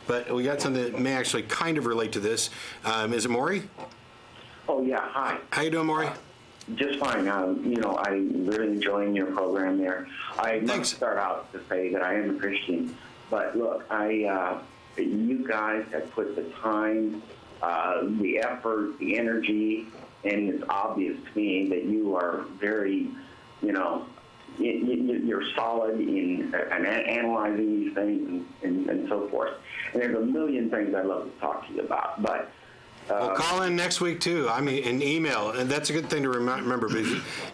But we got something that may actually kind of relate to this. Is it Maury? Oh, yeah. Hi. How you doing, Maury? Just fine. I'm really enjoying your program there. I must start out to say that I am a Christian. But look, you guys have put the time, the effort, the energy, and it's obvious to me that you are very, you're solid in analyzing these things and so forth. And there's a million things I'd love to talk to you about. But well, call in next week too. I mean, an email, and that's a good thing to remember.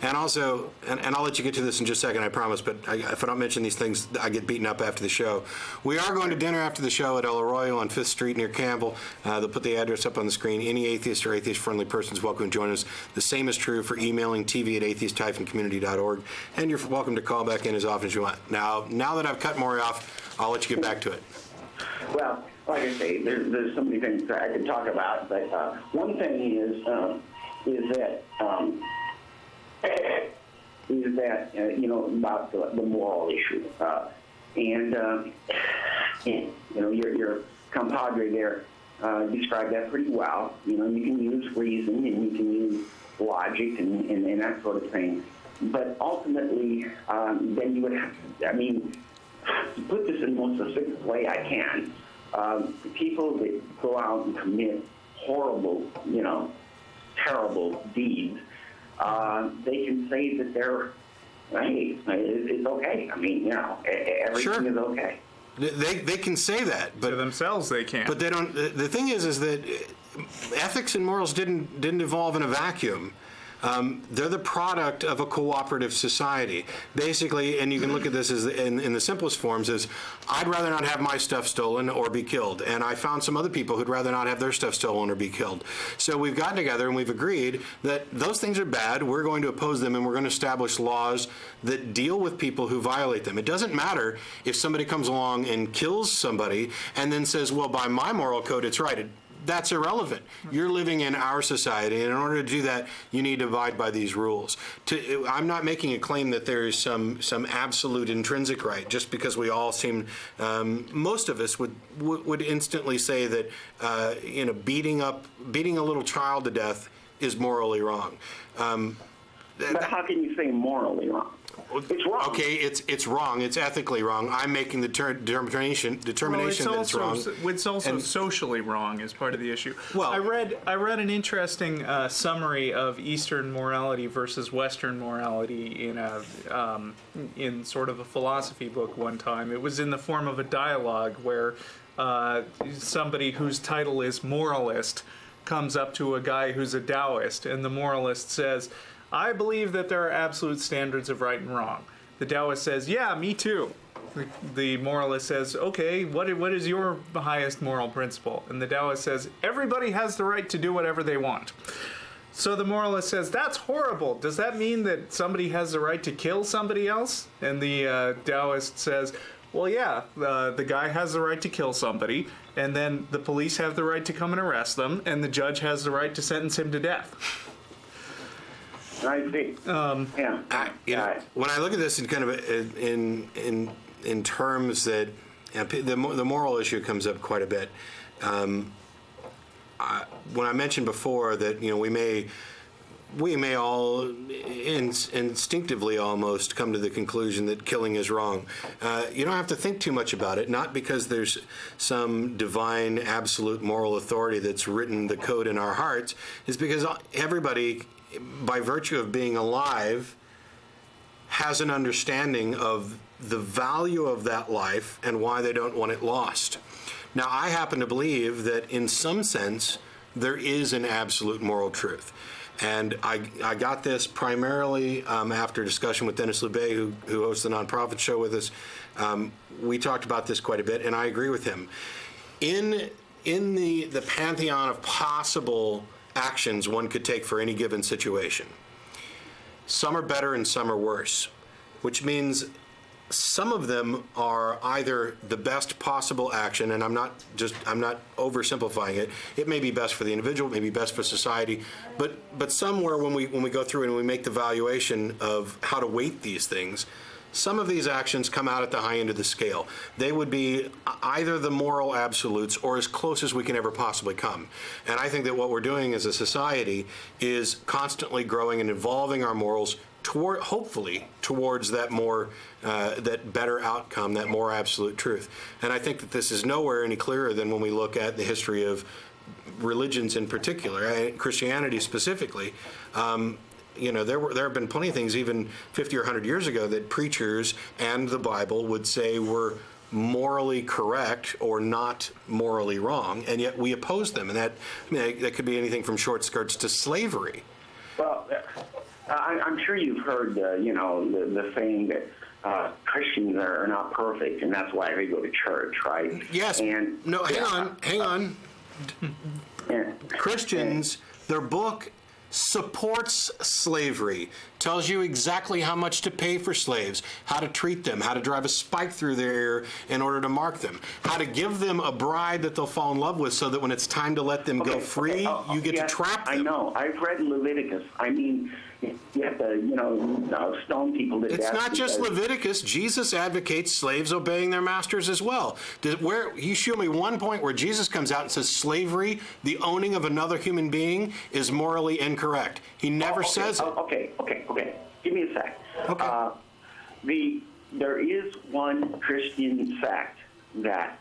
And also, and I'll let you get to this in just a second, I promise. But if I don't mention these things, I get beaten up after the show. We are going to dinner after the show at El Arroyo on 5th Street near Campbell. They'll put the address up on the screen. Any atheist or atheist-friendly person is welcome to join us. The same is true for emailing tv@atheist-community.org, and you're welcome to call back in as often as you want. Now that I've cut Maury off, I'll let you get back to it. Well, like I say, there's so many things that I could talk about, but one thing is that about the moral issue, and your compadre there described that pretty well. You can use reason and you can use logic and that sort of thing, but ultimately, then you would have to put this in the most succinct way I can. People that go out and commit horrible, terrible deeds, they can say that hey, it's okay. Everything is okay. They can say that, but to themselves they can't. But they don't. The thing is that ethics and morals didn't evolve in a vacuum. They're the product of a cooperative society. Basically, and you can look at this as in the simplest forms, is I'd rather not have my stuff stolen or be killed. And I found some other people who'd rather not have their stuff stolen or be killed. So we've gotten together and we've agreed that those things are bad. We're going to oppose them and we're going to establish laws that deal with people who violate them. It doesn't matter if somebody comes along and kills somebody and then says, well, by my moral code, it's right. That's irrelevant. You're living in our society, and in order to do that, you need to abide by these rules. I'm not making a claim that there is some absolute intrinsic right, just because we all seem, most of us would instantly say that, beating a little child to death is morally wrong. But how can you say morally wrong? It's wrong. Okay, it's wrong. It's ethically wrong. I'm making the determination that it's wrong. It's also socially wrong is part of the issue. Well, I read an interesting summary of Eastern morality versus Western morality in sort of a philosophy book one time. It was in the form of a dialogue where somebody whose title is moralist comes up to a guy who's a Taoist, and the moralist says, I believe that there are absolute standards of right and wrong. The Taoist says, yeah, me too. The moralist says, okay, what is your highest moral principle? And the Taoist says, everybody has the right to do whatever they want. So the moralist says, that's horrible. Does that mean that somebody has the right to kill somebody else? And the Taoist says, well, yeah, the guy has the right to kill somebody, and then the police have the right to come and arrest them, and the judge has the right to sentence him to death. I see. When I look at this in kind of in terms that the moral issue comes up quite a bit. When I mentioned before that we may all instinctively almost come to the conclusion that killing is wrong. You don't have to think too much about it, not because there's some divine absolute moral authority that's written the code in our hearts. It's because everybody, by virtue of being alive, has an understanding of the value of that life and why they don't want it lost. Now, I happen to believe that in some sense, there is an absolute moral truth. And I got this primarily after discussion with Dennis Lubay, who hosts the Nonprofit Show with us. We talked about this quite a bit, and I agree with him. In the pantheon of possible actions one could take for any given situation, some are better and some are worse, which means some of them are either the best possible action, and I'm not oversimplifying it. It may be best for the individual, it may be best for society, but somewhere when we go through and we make the valuation of how to weight these things, some of these actions come out at the high end of the scale. They would be either the moral absolutes or as close as we can ever possibly come. And I think that what we're doing as a society is constantly growing and evolving our morals toward, hopefully, towards that more, that better outcome, that more absolute truth. And I think that this is nowhere any clearer than when we look at the history of religions in particular, Christianity specifically. There have been plenty of things even 50 or 100 years ago that preachers and the Bible would say were morally correct or not morally wrong, and yet we oppose them. And that could be anything from short skirts to slavery. Well, I'm sure you've heard, the saying that Christians are not perfect, and that's why they go to church, right? Yes. And no, hang on. Christians, their book supports slavery, tells you exactly how much to pay for slaves, how to treat them, how to drive a spike through their ear in order to mark them, how to give them a bride that they'll fall in love with so that when it's time to let them go free, you get to trap them. I know. I've read Leviticus. I mean, you have to, stone people to death. It's not just Leviticus. Jesus advocates slaves obeying their masters as well. You show me one point where Jesus comes out and says slavery, the owning of another human being, is morally incorrect. He never says it. Okay. Give me a sec. Okay. There is one Christian sect that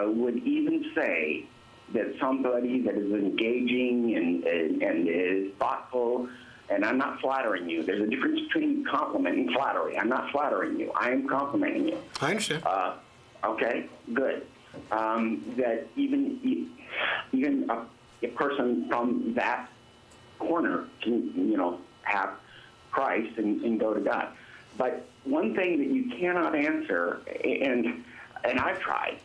would even say that somebody that is engaging and is thoughtful, and I'm not flattering you. There's a difference between compliment and flattery. I'm not flattering you. I am complimenting you. I understand. Okay, good. That even a person from that corner can, have Christ and go to God. But one thing that you cannot answer, and I've tried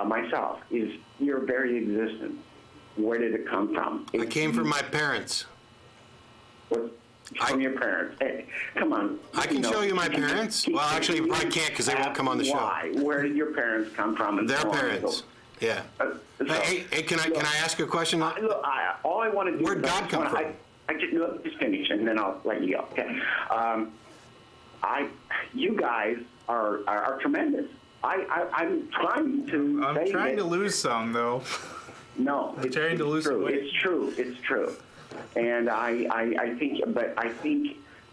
myself, is your very existence. Where did it come from? It came from my parents. From your parents? Hey, come on. I can show you my parents. Well, actually, you probably can't because they won't come on the show. Why? Where did your parents come from? And Their so on parents. So, yeah. Hey, can I ask you a question? Look, all I want to do. Where'd God come from? Just finish, and then I'll let you go. Okay. You guys are tremendous. I'm trying to. I'm trying to lose some, though. No, I'm trying to lose some weight. It's true, and I think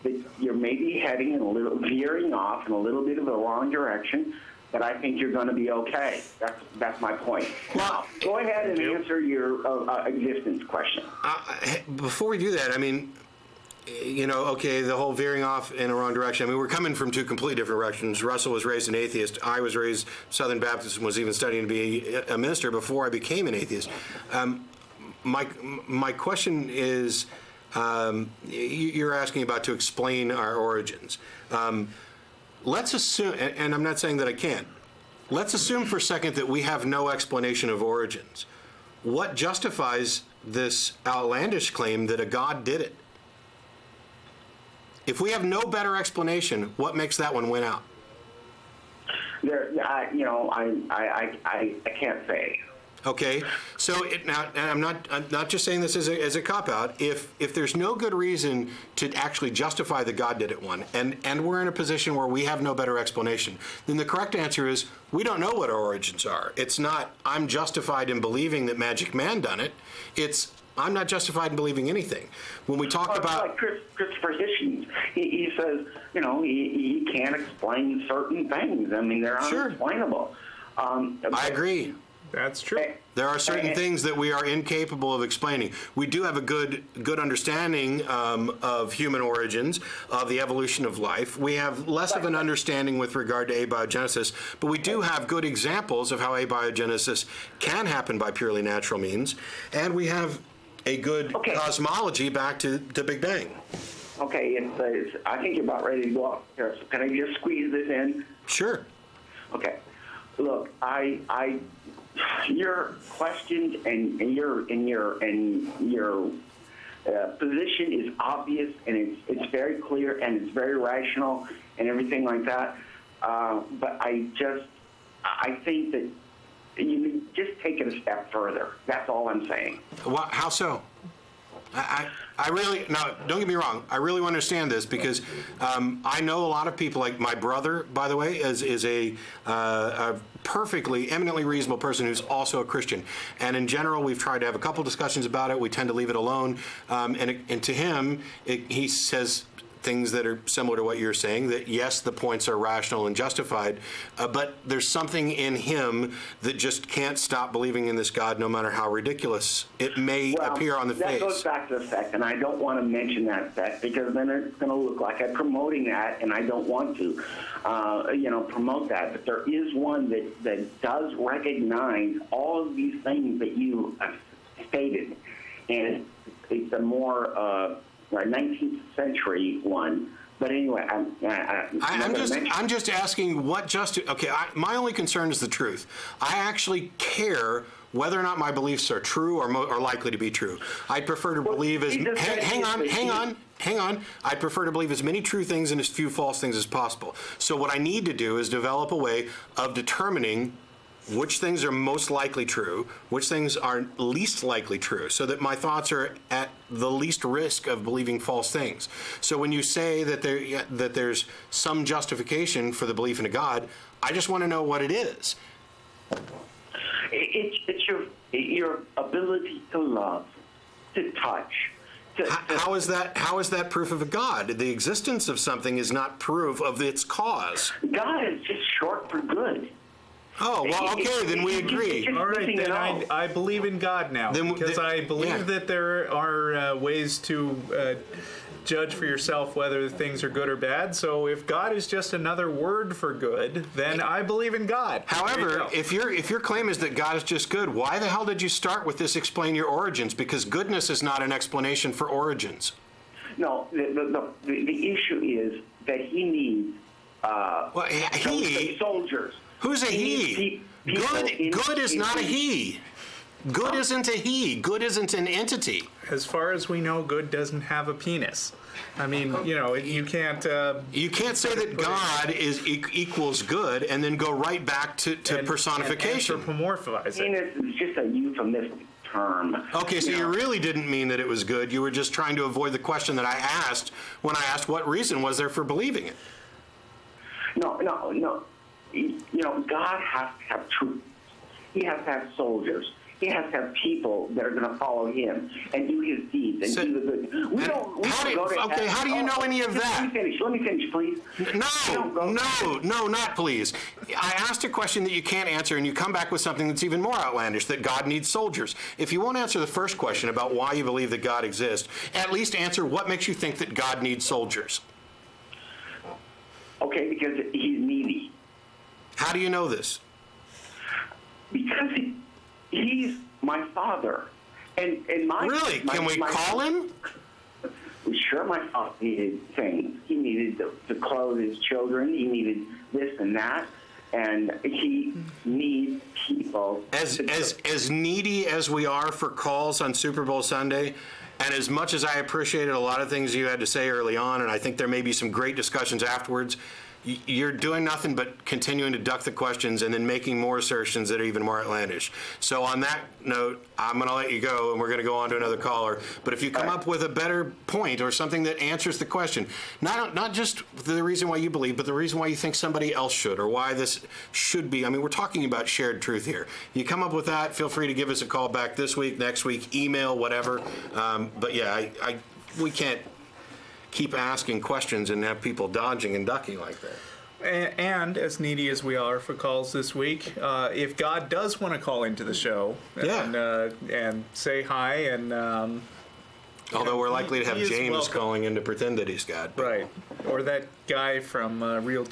that you're maybe heading in veering off in a little bit of the wrong direction. But I think you're going to be okay. That's my point. Now, go ahead and answer your existence question. Before we do that, I mean, the whole veering off in the wrong direction. I mean, we're coming from two completely different directions. Russell was raised an atheist. I was raised Southern Baptist and was even studying to be a minister before I became an atheist. My question is, you're asking about to explain our origins. Let's assume, and I'm not saying that I can't, let's assume for a second that we have no explanation of origins. What justifies this outlandish claim that a God did it? If we have no better explanation, what makes that one win out? I can't say. Okay, so now, and I'm not just saying this as a cop-out. If there's no good reason to actually justify that God did it one, and we're in a position where we have no better explanation, then the correct answer is we don't know what our origins are. It's not I'm justified in believing that Magic Man done it. It's I'm not justified in believing anything. When we talk about like Christopher Hitchens, he says he can't explain certain things. I mean they're unexplainable. I agree. That's true. There are certain things that we are incapable of explaining. We do have a good understanding of human origins, of the evolution of life. We have less of an understanding with regard to abiogenesis, but we do have good examples of how abiogenesis can happen by purely natural means, and we have a good cosmology back to Big Bang. Okay, I think you're about ready to go off here. So can I just squeeze this in? Sure. Okay. Look, your questions and your position is obvious and it's very clear and it's very rational and everything like that. But I think that you just take it a step further. That's all I'm saying. How so? now, don't get me wrong. I really want to understand this because I know a lot of people, like my brother, by the way, is a perfectly, eminently reasonable person who's also a Christian. And in general, we've tried to have a couple discussions about it. We tend to leave it alone. And to him, he says things that are similar to what you're saying, that yes, the points are rational and justified, but there's something in him that just can't stop believing in this God no matter how ridiculous it may appear on the face. That goes back to the sect, and I don't want to mention that sect because then it's going to look like I'm promoting that, and I don't want to promote that. But there is one that does recognize all of these things that you stated, and it's a more 19th century one. But anyway, I'm just asking what okay, my only concern is the truth. I actually care whether or not my beliefs are true or likely to be true. I'd prefer to believe as hang on. I'd prefer to believe as many true things and as few false things as possible. So what I need to do is develop a way of determining which things are most likely true, which things are least likely true, so that my thoughts are at the least risk of believing false things. So when you say that there's some justification for the belief in a God, I just want to know what it is. It's your ability to love, to touch. How is that proof of a God? The existence of something is not proof of its cause. God is just short for good. Oh, well, okay, then we agree. All right, then I believe in God now, because I believe that there are ways to judge for yourself whether things are good or bad. So if God is just another word for good, then I believe in God. However, if your claim is that God is just good, why the hell did you start with this explain your origins? Because goodness is not an explanation for origins. No, the issue is that he needs soldiers. Who's a he? Good is not a he. Good isn't a he. Good isn't an entity. As far as we know, good doesn't have a penis. I mean, you can't... you can't say that God equals good and then go right back to personification. And anthropomorphize it. Penis is just a euphemistic term. Okay, so you really didn't mean that it was good. You were just trying to avoid the question that I asked when I asked what reason was there for believing it. No. God has to have truth. He has to have soldiers. He has to have people that are going to follow him and do his deeds and do the good. How do you know any of that? Let me finish, please. No, not please. I asked a question that you can't answer, and you come back with something that's even more outlandish, that God needs soldiers. If you won't answer the first question about why you believe that God exists, at least answer what makes you think that God needs soldiers. Okay, because he's needy. How do you know this? Because he's my father. And my... Really? Can we call him? Sure, my father needed things. He needed to clothe his children. He needed this and that. And he needs people. As needy as we are for calls on Super Bowl Sunday, and as much as I appreciated a lot of things you had to say early on, and I think there may be some great discussions afterwards, you're doing nothing but continuing to duck the questions and then making more assertions that are even more outlandish. So on that note, I'm going to let you go, and we're going to go on to another caller. But if you come up with a better point or something that answers the question, not just the reason why you believe, but the reason why you think somebody else should, or why this should be. I mean, we're talking about shared truth here. You come up with that, feel free to give us a call back this week, next week, email, whatever. But yeah, we can't keep asking questions and have people dodging and ducking like that. And as needy as we are for calls this week, if God does want to call into the show and say hi, and although we're likely to have James calling in to pretend that he's God. Right. Or that guy from Real